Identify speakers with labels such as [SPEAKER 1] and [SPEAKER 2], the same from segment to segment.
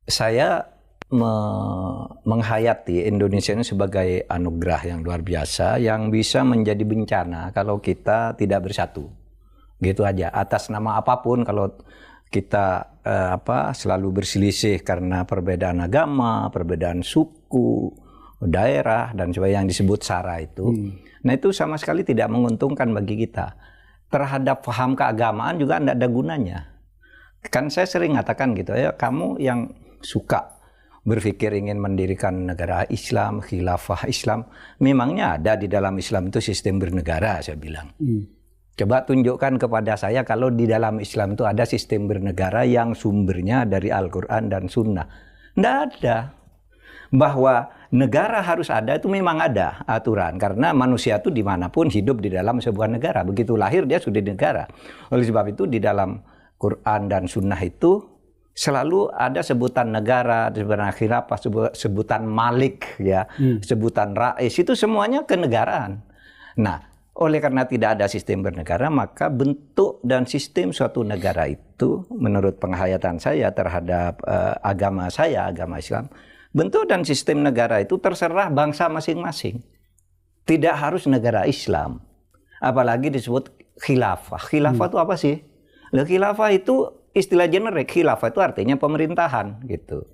[SPEAKER 1] Saya menghayati Indonesia ini sebagai anugerah yang luar biasa yang bisa menjadi bencana kalau kita tidak bersatu. Gitu aja. Atas nama apapun kalau kita selalu berselisih karena perbedaan agama, perbedaan suku, daerah dan sebagainya yang disebut SARA itu. Nah, itu sama sekali tidak menguntungkan bagi kita. Terhadap paham keagamaan juga tidak ada gunanya. Kan saya sering katakan gitu, ya kamu yang suka berpikir ingin mendirikan negara Islam, khilafah Islam, memangnya ada di dalam Islam itu sistem bernegara, saya bilang. Coba tunjukkan kepada saya kalau di dalam Islam itu ada sistem bernegara yang sumbernya dari Al-Quran dan Sunnah. Tidak ada. Bahwa negara harus ada itu memang ada aturan. Karena manusia itu dimanapun hidup di dalam sebuah negara. Begitu lahir dia sudah negara. Oleh sebab itu di dalam Quran dan Sunnah itu selalu ada sebutan negara, sebutan khilafah, sebutan malik, ya, sebutan rais, itu semuanya kenegaraan. Nah, oleh karena tidak ada sistem bernegara, maka bentuk dan sistem suatu negara itu, menurut penghayatan saya terhadap agama saya, agama Islam, bentuk dan sistem negara itu terserah bangsa masing-masing. Tidak harus negara Islam. Apalagi disebut khilafah. Khilafah itu apa sih? Khilafah itu istilah generik. Khilafah itu artinya pemerintahan gitu.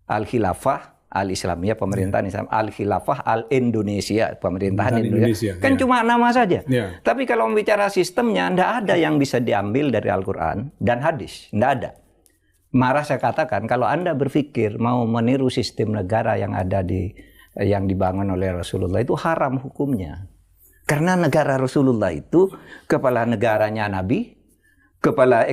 [SPEAKER 1] Al-khilafah al-Islamiyah, pemerintahan Islam. Al-khilafah al-Indonesia, pemerintahan Indonesia. Kan cuma nama saja. Tapi kalau bicara sistemnya, tidak ada yang bisa diambil dari Al-Quran dan hadis. Tidak ada. Marah saya katakan, kalau Anda berpikir mau meniru sistem negara yang ada yang dibangun oleh Rasulullah, itu haram hukumnya. Karena negara Rasulullah itu kepala negaranya Nabi, kepala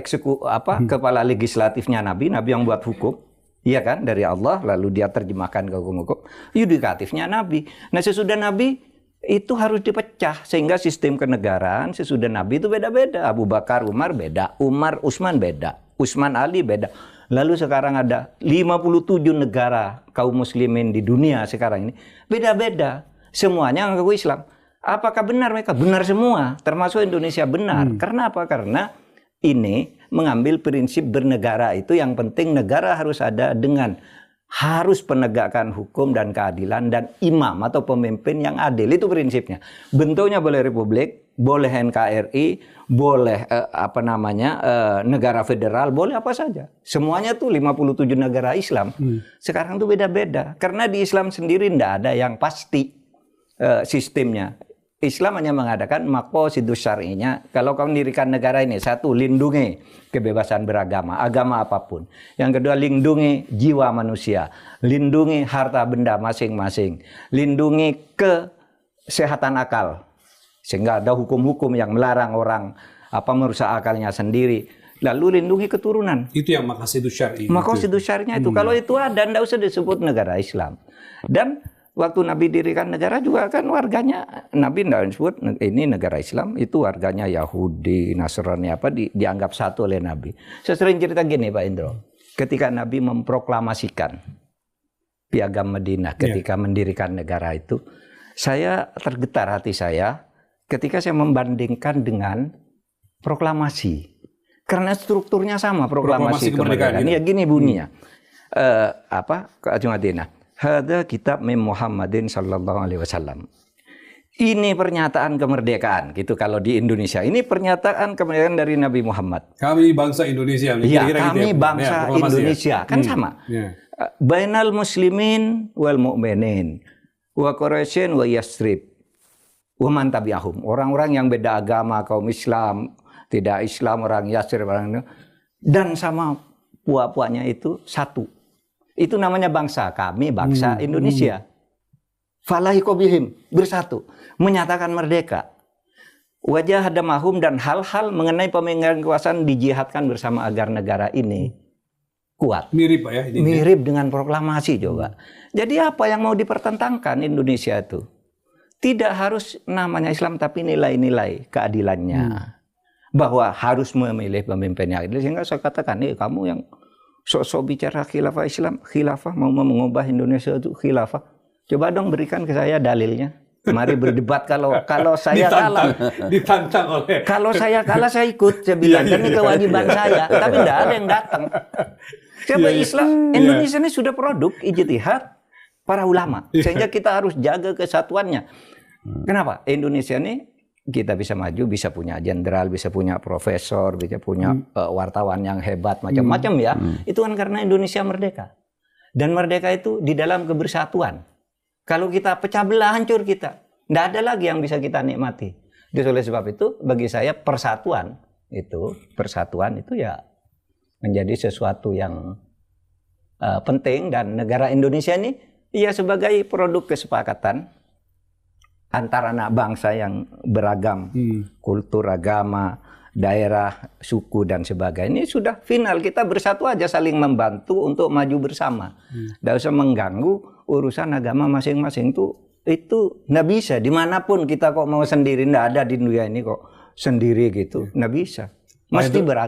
[SPEAKER 1] kepala legislatifnya Nabi yang buat hukum, iya kan, dari Allah, lalu dia terjemahkan ke hukum-hukum. Yudikatifnya Nabi. Nah, sesudah Nabi itu harus dipecah sehingga sistem kenegaraan sesudah Nabi itu beda-beda. Abu Bakar, Umar beda, Umar, Utsman beda, Utsman, Ali beda. Lalu sekarang ada 57 negara kaum muslimin di dunia sekarang ini beda-beda. Semuanya mengaku Islam. Apakah benar mereka? Benar semua, termasuk Indonesia benar. Karena apa? Karena ini mengambil prinsip bernegara itu yang penting negara harus ada dengan harus penegakan hukum dan keadilan dan imam atau pemimpin yang adil. Itu prinsipnya. Bentuknya boleh republik, boleh NKRI, boleh negara federal, boleh apa saja. Semuanya tuh 57 negara Islam. Sekarang tuh beda-beda. Karena di Islam sendiri tidak ada yang pasti sistemnya. Islam hanya mengadakan maqasidus syar'inya. Kalau kau mendirikan negara ini, satu, lindungi kebebasan beragama, agama apapun. Yang kedua, lindungi jiwa manusia, lindungi harta benda masing-masing, lindungi kesehatan akal, sehingga ada hukum-hukum yang melarang orang merusak akalnya sendiri. Lalu lindungi keturunan.
[SPEAKER 2] Itu yang maqasidus syar'i.
[SPEAKER 1] Maqasidus syar'inya itu. Kalau itu ada, tidak usah disebut negara Islam. Dan waktu Nabi dirikan negara juga kan warganya, Nabi tidak disebut ini negara Islam, itu warganya Yahudi, Nasrani dianggap satu oleh Nabi. Saya sering cerita gini Pak Indro, ketika Nabi memproklamasikan Piagam Madinah ketika mendirikan negara itu, saya tergetar hati saya ketika saya membandingkan dengan proklamasi. Karena strukturnya sama proklamasi kemerdekaan. Ini ya gini bunyinya. Madinah. Hada kitab min Muhammadin sallallahu alaihi wasallam. Ini pernyataan kemerdekaan gitu kalau di Indonesia. Ini pernyataan kemerdekaan dari Nabi Muhammad.
[SPEAKER 2] Kami bangsa Indonesia.
[SPEAKER 1] Iya, kami bangsa Indonesia. Kan sama. Bainal muslimin wal mu'minin wa Quraisyin wa Yasrib wa man tabi'ahum. Orang-orang yang beda agama, kaum Islam, tidak Islam, orang Yasrib, orang dan sama puak-puaknya itu satu. Itu namanya bangsa. Kami bangsa Indonesia. Falahikobihim, bersatu, menyatakan merdeka. Wajah hadamahum dan hal-hal mengenai pemegang kekuasaan dijihadkan bersama agar negara ini kuat.
[SPEAKER 2] Mirip Pak ya?
[SPEAKER 1] Mirip dengan proklamasi juga. Jadi apa yang mau dipertentangkan Indonesia itu? Tidak harus namanya Islam tapi nilai-nilai keadilannya. Bahwa harus memilih pemimpin yang adil. Sehingga saya katakan, kamu yang sok-sok bicara khilafah Islam, khilafah mau mengubah Indonesia itu khilafah. Coba dong berikan ke saya dalilnya. Mari berdebat kalau saya kalah.
[SPEAKER 2] Ditantang oleh.
[SPEAKER 1] Kalau saya kalah saya ikut, saya bilang kan ini kewajiban saya. Tapi tidak ada yang datang. Siapa Islam? Indonesia ini sudah produk ijtihad para ulama. Sehingga kita harus jaga kesatuannya. Kenapa? Indonesia ini kita bisa maju, bisa punya jenderal, bisa punya profesor, bisa punya wartawan yang hebat, macam-macam ya. Itu kan karena Indonesia merdeka. Dan merdeka itu di dalam kebersatuan. Kalau kita pecah belah, hancur kita. Tidak ada lagi yang bisa kita nikmati. Jadi oleh sebab itu, bagi saya persatuan itu ya menjadi sesuatu yang penting. Dan negara Indonesia ini ya sebagai produk kesepakatan antara anak bangsa yang beragam, kultur, agama, daerah, suku dan sebagainya. Ini sudah final, kita bersatu aja saling membantu untuk maju bersama. Tidak usah mengganggu urusan agama masing-masing itu nggak bisa. Dimanapun kita kok mau sendiri, nggak ada di dunia ini kok sendiri gitu, nggak bisa. Mesti beragam.